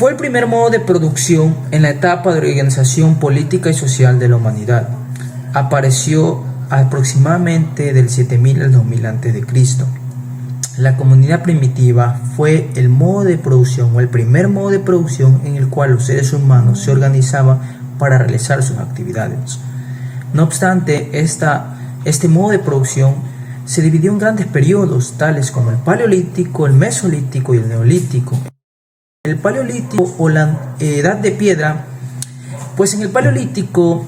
Fue el primer modo de producción en la etapa de organización política y social de la humanidad. Apareció aproximadamente del 7000 al 2000 a.C. La comunidad primitiva fue el modo de producción o el primer modo de producción en el cual los seres humanos se organizaban para realizar sus actividades. No obstante, este modo de producción se dividió en grandes periodos, tales como el Paleolítico, el Mesolítico y el Neolítico. El Paleolítico o la Edad de Piedra, pues en el Paleolítico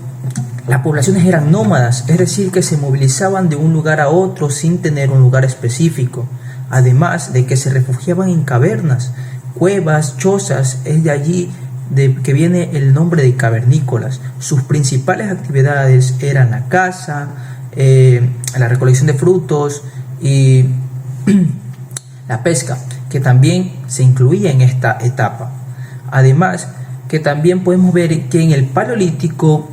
las poblaciones eran nómadas, es decir, que se movilizaban de un lugar a otro sin tener un lugar específico, además de que se refugiaban en cavernas, cuevas, chozas. Es de allí que viene el nombre de cavernícolas. Sus principales actividades eran la caza, la recolección de frutos y la pesca, que también se incluía en esta etapa. Además, que también podemos ver que en el Paleolítico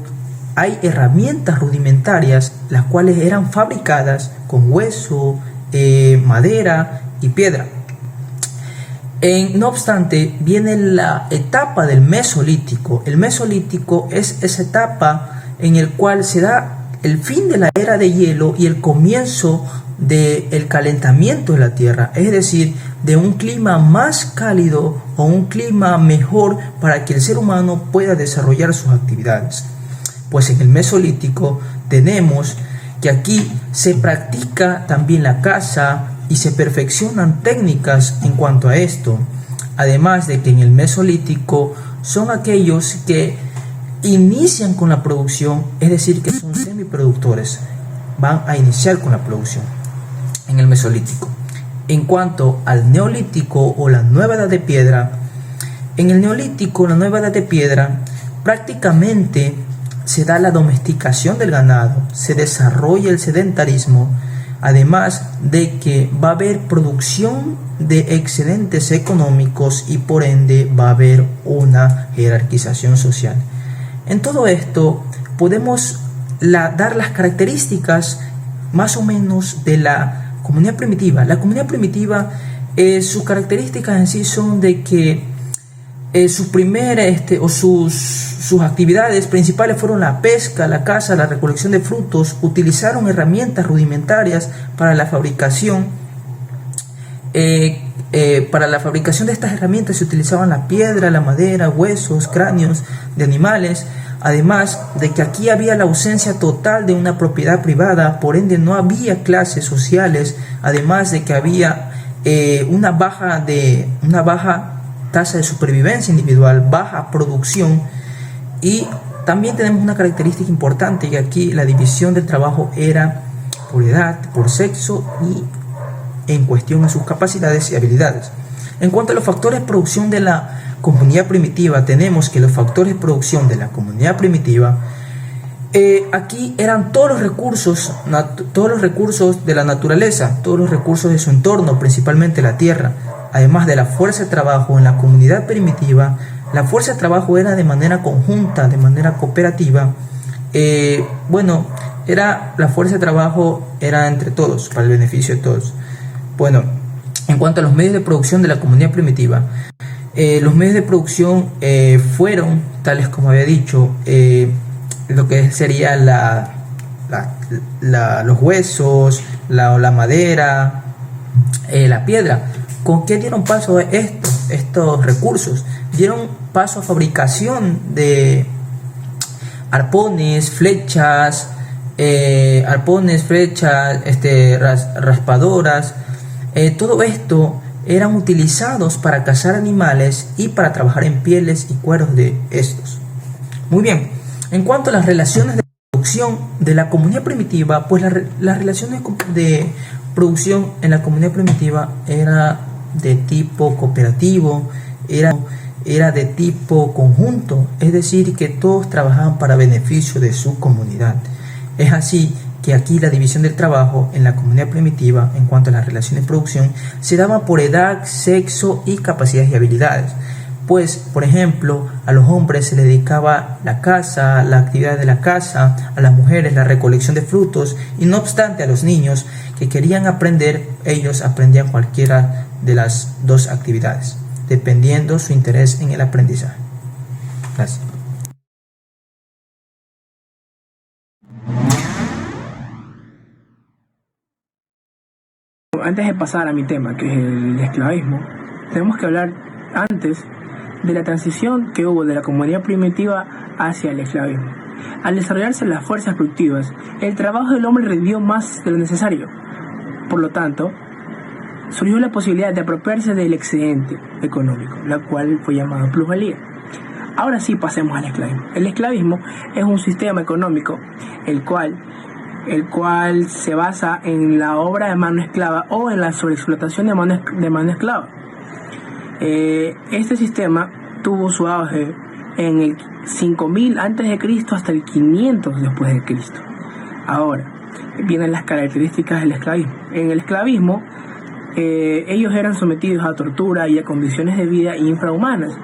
hay herramientas rudimentarias, las cuales eran fabricadas con hueso, madera y piedra. No obstante, viene la etapa del Mesolítico. El Mesolítico es esa etapa en el cual se da el fin de la era de hielo y el comienzo del calentamiento de la Tierra, es decir, de un clima más cálido o un clima mejor para que el ser humano pueda desarrollar sus actividades. Pues en el Mesolítico tenemos que aquí se practica también la caza y se perfeccionan técnicas en cuanto a esto. Además de que en el Mesolítico son aquellos que inician con la producción, es decir, que son semiproductores, van a iniciar con la producción en el Mesolítico. En cuanto al Neolítico o la Nueva Edad de Piedra, en el Neolítico, la Nueva Edad de Piedra, prácticamente se da la domesticación del ganado, se desarrolla el sedentarismo, además de que va a haber producción de excedentes económicos y por ende va a haber una jerarquización social. En todo esto podemos dar las características más o menos de la comunidad primitiva. La comunidad primitiva, sus características en sí son de que sus actividades principales fueron la pesca, la caza, la recolección de frutos. Utilizaron herramientas rudimentarias para la fabricación. Para la fabricación de estas herramientas se utilizaban la piedra, la madera, huesos, cráneos de animales. Además de que aquí había la ausencia total de una propiedad privada, por ende no había clases sociales. Además de que había una baja tasa de supervivencia individual, baja producción. Y también tenemos una característica importante, que aquí la división del trabajo era por edad, por sexo y en cuestión a sus capacidades y habilidades. En cuanto a los factores de producción de la comunidad primitiva, tenemos que los factores de producción de la comunidad primitiva, aquí eran todos los recursos de la naturaleza, todos los recursos de su entorno, principalmente la tierra. Además de la fuerza de trabajo en la comunidad primitiva, la fuerza de trabajo era de manera conjunta, de manera cooperativa. La fuerza de trabajo era entre todos, para el beneficio de todos. Bueno, en cuanto a los medios de producción de la comunidad primitiva, los medios de producción fueron, tales como había dicho, lo que sería los huesos, la madera, la piedra. ¿Con qué dieron paso a estos recursos? Dieron paso a fabricación de arpones, flechas, raspadoras. Todo esto eran utilizados para cazar animales y para trabajar en pieles y cueros de estos. Muy bien, en cuanto a las relaciones de producción de la comunidad primitiva, pues las relaciones de producción en la comunidad primitiva era de tipo cooperativo, era de tipo conjunto, es decir, que todos trabajaban para beneficio de su comunidad. Es así que aquí la división del trabajo en la comunidad primitiva en cuanto a las relaciones de producción se daba por edad, sexo y capacidades y habilidades. Pues, por ejemplo, a los hombres se les dedicaba la caza, la actividad de la caza, a las mujeres la recolección de frutos, y no obstante a los niños que querían aprender, ellos aprendían cualquiera de las dos actividades. dependiendo su interés en el aprendizaje. Gracias. Antes de pasar a mi tema, que es el esclavismo, tenemos que hablar antes de la transición que hubo de la comunidad primitiva hacia el esclavismo. Al desarrollarse las fuerzas productivas, el trabajo del hombre rindió más de lo necesario. Por lo tanto, surgió la posibilidad de apropiarse del excedente económico, la cual fue llamada plusvalía. Ahora sí pasemos al esclavismo. El esclavismo es un sistema económico el cual se basa en la obra de mano esclava o en la sobreexplotación de mano esclava. Este sistema tuvo su auge en el 5000 a.C. hasta el 500 después de Cristo. Ahora, vienen las características del esclavismo. En el esclavismo, ellos eran sometidos a tortura y a condiciones de vida infrahumanas.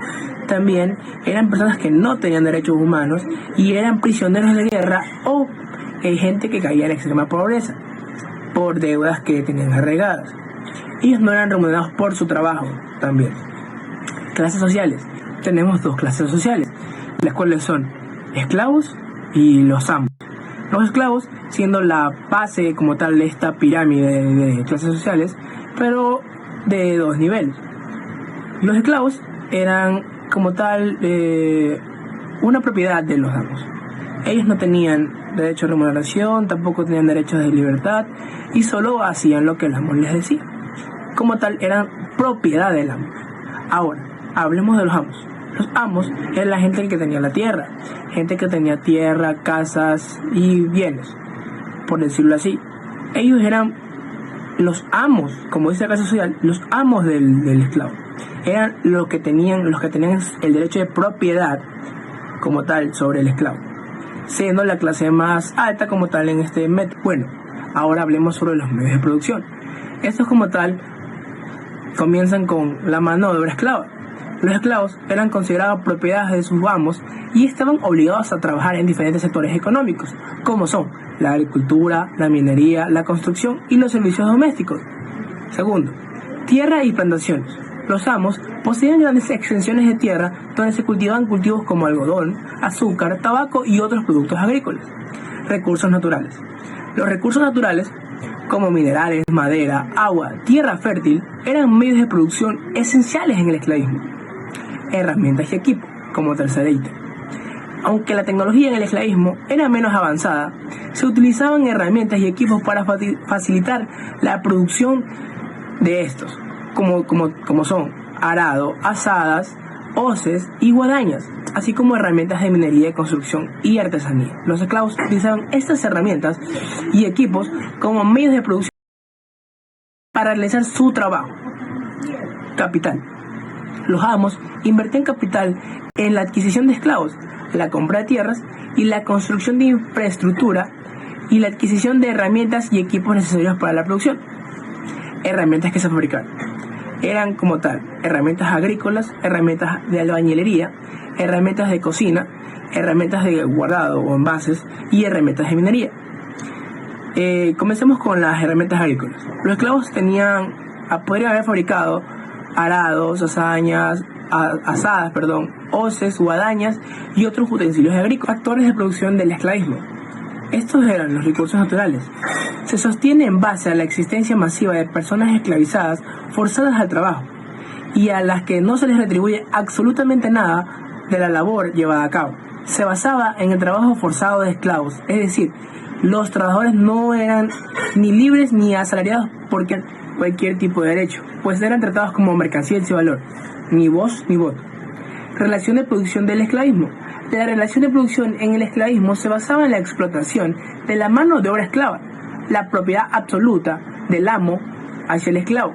También eran personas que no tenían derechos humanos y eran prisioneros de guerra o gente que caía en extrema pobreza por deudas que tenían arraigadas. Ellos no eran remunerados por su trabajo también. Clases sociales. Tenemos dos clases sociales, las cuales son esclavos y los amos. Los esclavos siendo la base como tal de esta pirámide de clases sociales, pero de dos niveles. Los esclavos eran como tal una propiedad de los amos. Ellos no tenían derecho a remuneración, tampoco tenían derechos de libertad y solo hacían lo que el amo les decía. Como tal, eran propiedad del amo. Ahora, hablemos de los amos. Los amos eran la gente que tenía la tierra, gente que tenía tierra, casas y bienes, por decirlo así. Ellos eran los amos, como dice la clase social, los amos del esclavo. Eran los que tenían el derecho de propiedad como tal sobre el esclavo, siendo la clase más alta como tal en este método. Bueno, ahora hablemos sobre los medios de producción. Estos como tal comienzan con la mano de obra esclava. Los esclavos eran considerados propiedades de sus amos y estaban obligados a trabajar en diferentes sectores económicos, como son la agricultura, la minería, la construcción y los servicios domésticos. Segundo, tierra y plantaciones. Los amos poseían grandes extensiones de tierra donde se cultivaban cultivos como algodón, azúcar, tabaco y otros productos agrícolas. Recursos naturales. Los recursos naturales, como minerales, madera, agua, tierra fértil, eran medios de producción esenciales en el esclavismo. Herramientas y equipo, como tercer ítem. Aunque la tecnología en el esclavismo era menos avanzada, se utilizaban herramientas y equipos para facilitar la producción de estos, como son arado, azadas, hoces y guadañas, así como herramientas de minería, construcción y artesanía. Los esclavos utilizaban estas herramientas y equipos como medios de producción para realizar su trabajo. Capital. Los amos invertían capital en la adquisición de esclavos, la compra de tierras y la construcción de infraestructura y la adquisición de herramientas y equipos necesarios para la producción. Herramientas que se fabricaron eran como tal herramientas agrícolas, herramientas de albañilería, herramientas de cocina, herramientas de guardado o envases y herramientas de minería. Comencemos con las herramientas agrícolas. Los esclavos podrían haber fabricado arados, azadas, hoces, guadañas y otros utensilios agrícolas, factores de producción del esclavismo. Estos eran los recursos naturales. Se sostiene en base a la existencia masiva de personas esclavizadas forzadas al trabajo y a las que no se les retribuye absolutamente nada de la labor llevada a cabo. Se basaba en el trabajo forzado de esclavos, es decir, los trabajadores no eran ni libres ni asalariados por cualquier tipo de derecho, pues eran tratados como mercancía sin valor, ni voz ni voto. Relación de producción del esclavismo. La relación de producción en el esclavismo se basaba en la explotación de la mano de obra esclava, la propiedad absoluta del amo hacia el esclavo.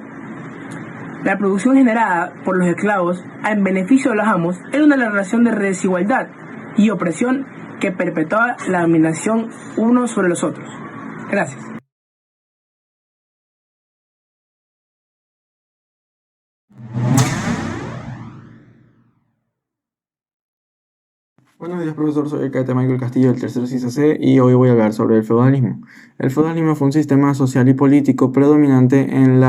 La producción generada por los esclavos en beneficio de los amos era una relación de desigualdad y opresión que perpetuaba la dominación unos sobre los otros. Gracias. Buenos días, profesor. Soy el cadete Michael Castillo del tercer CISAC y hoy voy a hablar sobre el feudalismo. El feudalismo fue un sistema social y político predominante en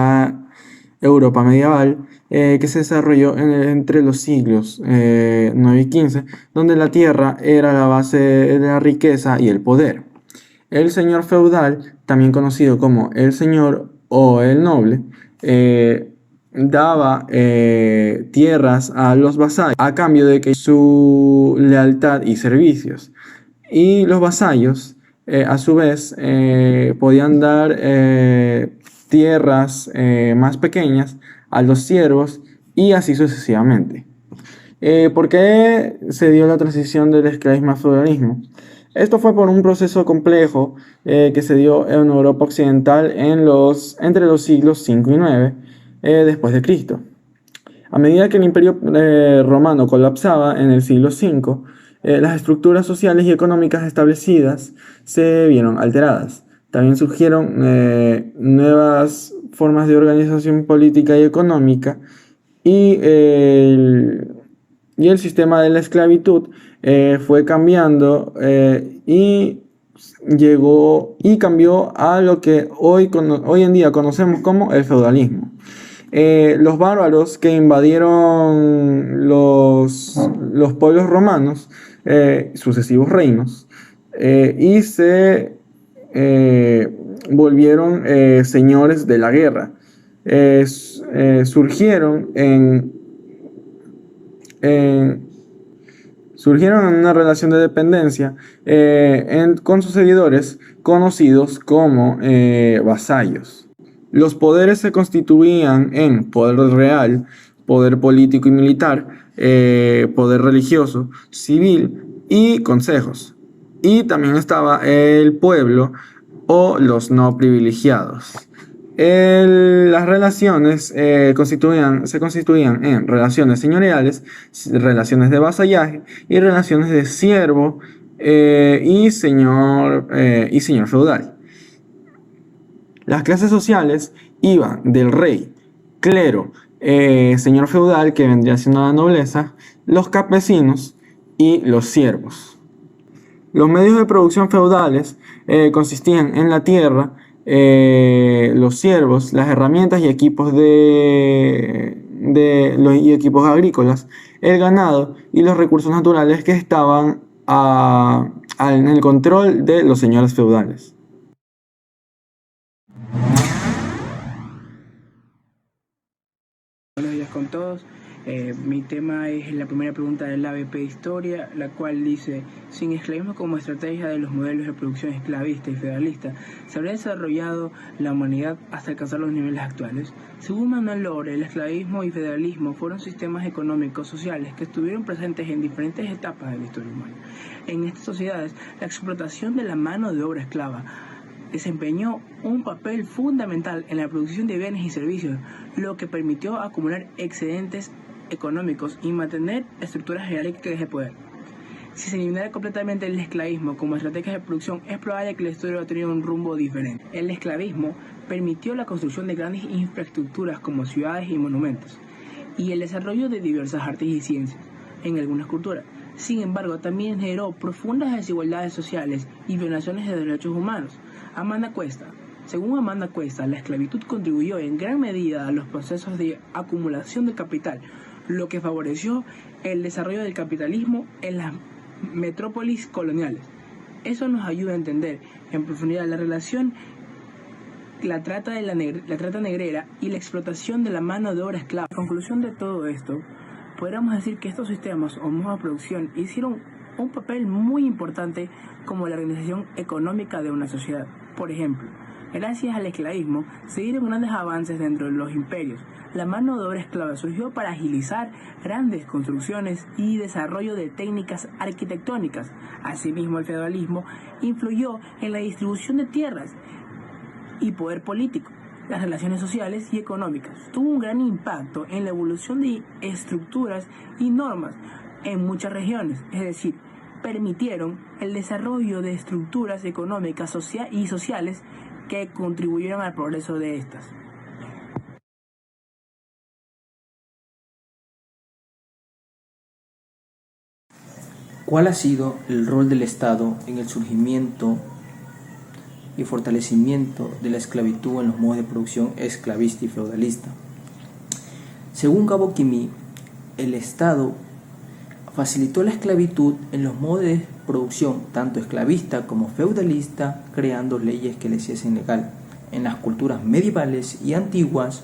Europa medieval, que se desarrolló entre los siglos 9 y 15, donde la tierra era la base de la riqueza y el poder. El señor feudal, también conocido como el señor o el noble, daba tierras a los vasallos a cambio de que su lealtad y servicios. Y los vasallos, a su vez, podían dar tierras más pequeñas a los siervos y así sucesivamente. ¿Por qué se dio la transición del esclavismo al feudalismo? Esto fue por un proceso complejo que se dio en Europa occidental entre los siglos 5 y 9 después de Cristo. A medida que el imperio romano colapsaba en el siglo V, las estructuras sociales y económicas establecidas se vieron alteradas. También surgieron nuevas formas de organización política y económica y el sistema de la esclavitud fue cambiando y cambió a lo que hoy en día conocemos como el feudalismo. Los bárbaros que invadieron los pueblos romanos, sucesivos reinos, y se volvieron señores de la guerra. Surgieron en una relación de dependencia con sus seguidores conocidos como vasallos. Los poderes se constituían en poder real, poder político y militar, poder religioso, civil y consejos. Y también estaba el pueblo o los no privilegiados. Las relaciones se constituían en relaciones señoriales, relaciones de vasallaje y relaciones de siervo y señor feudal. Las clases sociales iban del rey, clero, señor feudal, que vendría siendo la nobleza, los campesinos y los siervos. Los medios de producción feudales consistían en la tierra, los siervos, las herramientas y equipos equipos agrícolas, el ganado y los recursos naturales que estaban en el control de los señores feudales. Buenos días con todos. Mi tema es la primera pregunta del ABP de Historia, la cual dice: sin esclavismo como estrategia de los modelos de producción esclavista y feudalista, ¿se habría desarrollado la humanidad hasta alcanzar los niveles actuales? Según Manuel Lore, el esclavismo y feudalismo fueron sistemas económicos sociales que estuvieron presentes en diferentes etapas de la historia humana. En estas sociedades, la explotación de la mano de obra esclava desempeñó un papel fundamental en la producción de bienes y servicios, lo que permitió acumular excedentes económicos y mantener estructuras jerárquicas de poder. Si se eliminara completamente el esclavismo como estrategia de producción, es probable que la historia hubiera tenido un rumbo diferente. El esclavismo permitió la construcción de grandes infraestructuras como ciudades y monumentos, y el desarrollo de diversas artes y ciencias en algunas culturas. Sin embargo, también generó profundas desigualdades sociales y violaciones de derechos humanos. Según Amanda Cuesta, la esclavitud contribuyó en gran medida a los procesos de acumulación de capital, lo que favoreció el desarrollo del capitalismo en las metrópolis coloniales. Eso nos ayuda a entender en profundidad la relación, la trata negrera y la explotación de la mano de obra esclava. En conclusión de todo esto, podríamos decir que estos sistemas o modos de producción hicieron un papel muy importante como la organización económica de una sociedad. Por ejemplo, gracias al esclavismo se dieron grandes avances dentro de los imperios. La mano de obra esclava surgió para agilizar grandes construcciones y desarrollo de técnicas arquitectónicas. Asimismo, el feudalismo influyó en la distribución de tierras y poder político, las relaciones sociales y económicas. Tuvo un gran impacto en la evolución de estructuras y normas en muchas regiones, es decir, permitieron el desarrollo de estructuras económicas y sociales que contribuyeron al progreso de estas. ¿Cuál ha sido el rol del Estado en el surgimiento y fortalecimiento de la esclavitud en los modos de producción esclavista y feudalista? Según Gabo Quimí, el Estado facilitó la esclavitud en los modos de producción, tanto esclavista como feudalista, creando leyes que le hiciesen legal. En las culturas medievales y antiguas,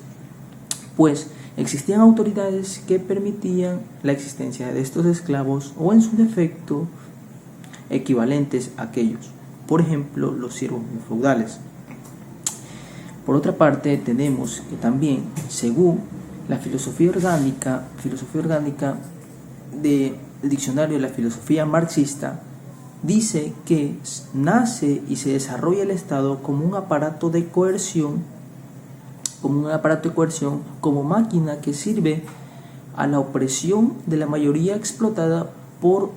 pues existían autoridades que permitían la existencia de estos esclavos o en su defecto equivalentes a aquellos, por ejemplo los siervos feudales. Por otra parte, tenemos que también, según la filosofía orgánica del diccionario de la filosofía marxista, dice que nace y se desarrolla el Estado como un aparato de coerción, como máquina que sirve a la opresión de la mayoría explotada por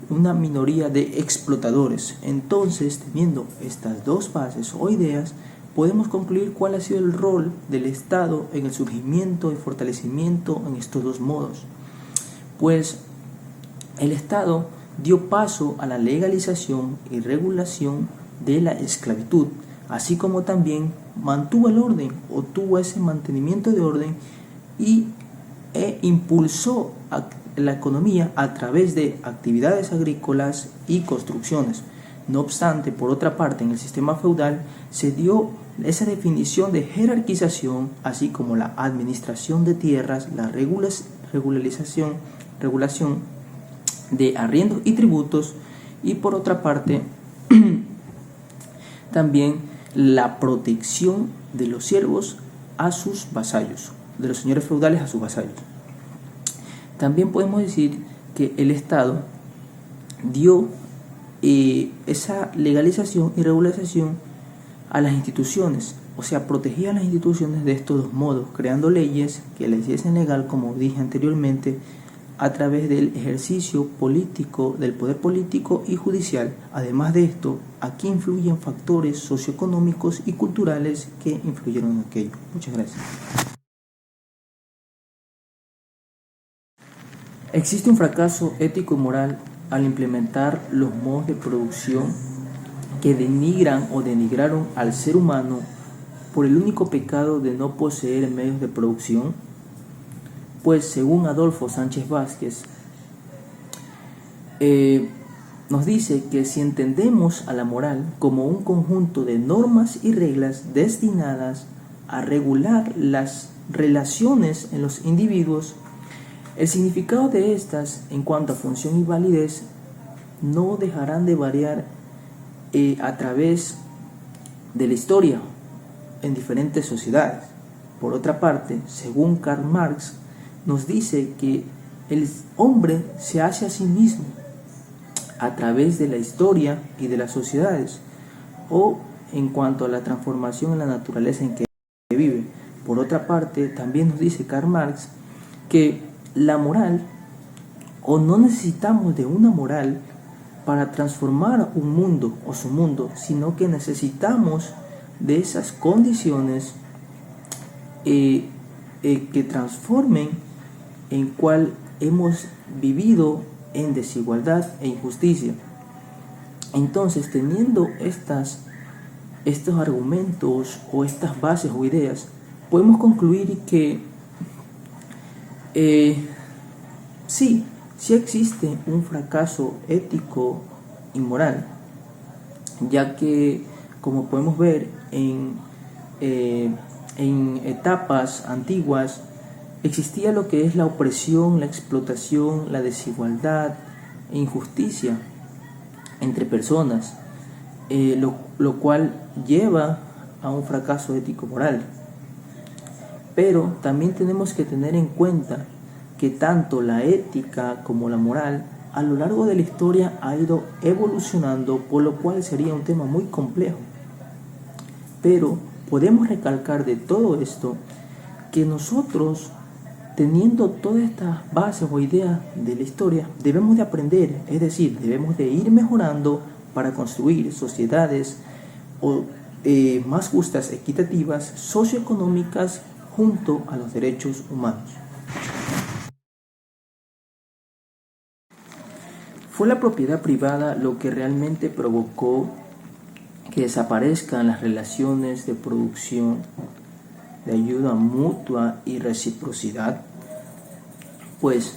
una minoría de explotadores. Entonces, teniendo estas dos bases o ideas, podemos concluir cuál ha sido el rol del Estado en el surgimiento y fortalecimiento en estos dos modos. Pues el Estado dio paso a la legalización y regulación de la esclavitud, así como también mantuvo el orden o tuvo ese mantenimiento de orden e impulsó la economía a través de actividades agrícolas y construcciones. No obstante, por otra parte, en el sistema feudal se dio esa definición de jerarquización, así como la administración de tierras, la regulación de arriendos y tributos, y por otra parte también la protección de los siervos a sus vasallos, de los señores feudales a sus vasallos. También podemos decir que el Estado dio esa legalización y regularización a las instituciones, o sea, protegía a las instituciones de estos dos modos, creando leyes que les hiciesen legal, como dije anteriormente, a través del ejercicio político, del poder político y judicial. Además de esto, aquí influyen factores socioeconómicos y culturales que influyeron en aquello. Muchas gracias. Existe un fracaso ético y moral al implementar los modos de producción que denigran o denigraron al ser humano por el único pecado de no poseer medios de producción. Pues según Adolfo Sánchez Vázquez, nos dice que si entendemos a la moral como un conjunto de normas y reglas destinadas a regular las relaciones en los individuos, el significado de estas en cuanto a función y validez no dejarán de variar a través de la historia en diferentes sociedades. Por otra parte, según Karl Marx, nos dice que el hombre se hace a sí mismo a través de la historia y de las sociedades, o en cuanto a la transformación en la naturaleza en que vive. Por otra parte, también nos dice Karl Marx que la moral, o no necesitamos de una moral para transformar un mundo o su mundo, sino que necesitamos de esas condiciones que transformen en cual hemos vivido en desigualdad e injusticia. Entonces, teniendo estos argumentos o estas bases o ideas, podemos concluir que sí existe un fracaso ético y moral, ya que, como podemos ver en etapas antiguas, existía lo que es la opresión, la explotación, la desigualdad e injusticia entre personas, lo cual lleva a un fracaso ético-moral. Pero también tenemos que tener en cuenta que tanto la ética como la moral a lo largo de la historia ha ido evolucionando, por lo cual sería un tema muy complejo. Pero podemos recalcar de todo esto que nosotros, teniendo todas estas bases o ideas de la historia, debemos de aprender, es decir, debemos de ir mejorando para construir sociedades más justas, equitativas, socioeconómicas, junto a los derechos humanos. Fue la propiedad privada lo que realmente provocó que desaparezcan las relaciones de producción de ayuda mutua y reciprocidad? Pues,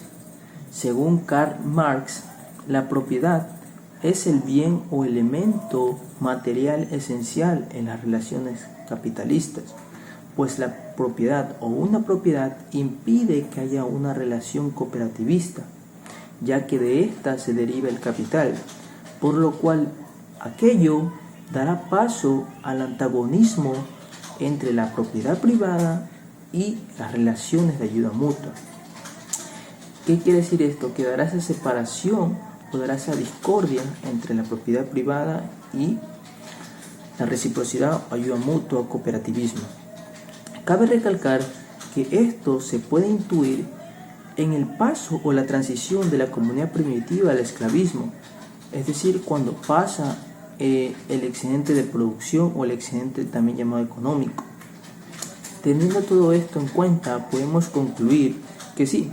según Karl Marx, la propiedad es el bien o elemento material esencial en las relaciones capitalistas, pues la propiedad o una propiedad impide que haya una relación cooperativista, ya que de ésta se deriva el capital, por lo cual aquello dará paso al antagonismo entre la propiedad privada y las relaciones de ayuda mutua. ¿Qué quiere decir esto? Que dará esa separación o dará esa discordia entre la propiedad privada y la reciprocidad, ayuda mutua o cooperativismo. Cabe recalcar que esto se puede intuir en el paso o la transición de la comunidad primitiva al esclavismo, es decir, cuando pasa el excedente de producción o el excedente también llamado económico. Teniendo todo esto en cuenta, podemos concluir que sí,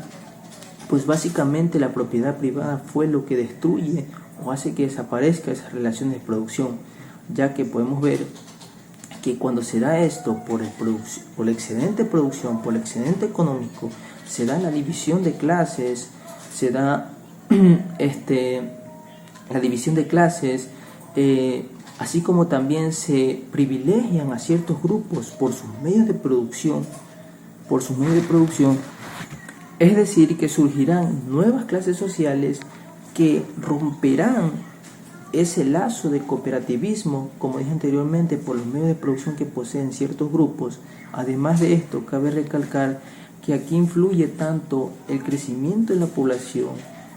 pues básicamente la propiedad privada fue lo que destruye o hace que desaparezca esas relaciones de producción, ya que podemos ver que cuando se da esto por el excedente de producción, por el excedente económico, se da la división de clases, se da la división de clases, así como también se privilegian a ciertos grupos por sus medios de producción, es decir, que surgirán nuevas clases sociales que romperán ese lazo de cooperativismo, como dije anteriormente, por los medios de producción que poseen ciertos grupos. Además de esto, cabe recalcar que aquí influye tanto el crecimiento de la población,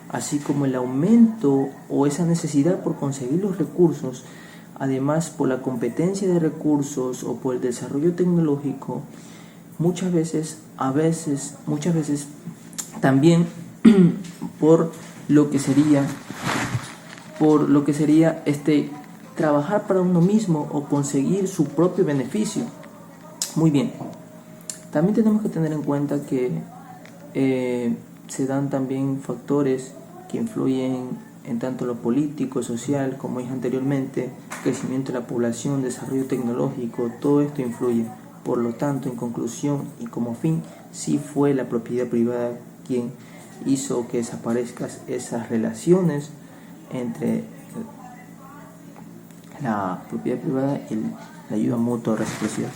así como el aumento o esa necesidad por conseguir los recursos, además por la competencia de recursos o por el desarrollo tecnológico, muchas veces también por lo que sería trabajar para uno mismo o conseguir su propio beneficio. Muy bien, también tenemos que tener en cuenta que se dan también factores que influyen en tanto lo político, social, como dije anteriormente, crecimiento de la población, desarrollo tecnológico, todo esto influye. Por lo tanto, en conclusión y como fin, sí fue la propiedad privada quien hizo que desaparezcan esas relaciones entre la propiedad privada y la ayuda mutua o reciprocidad.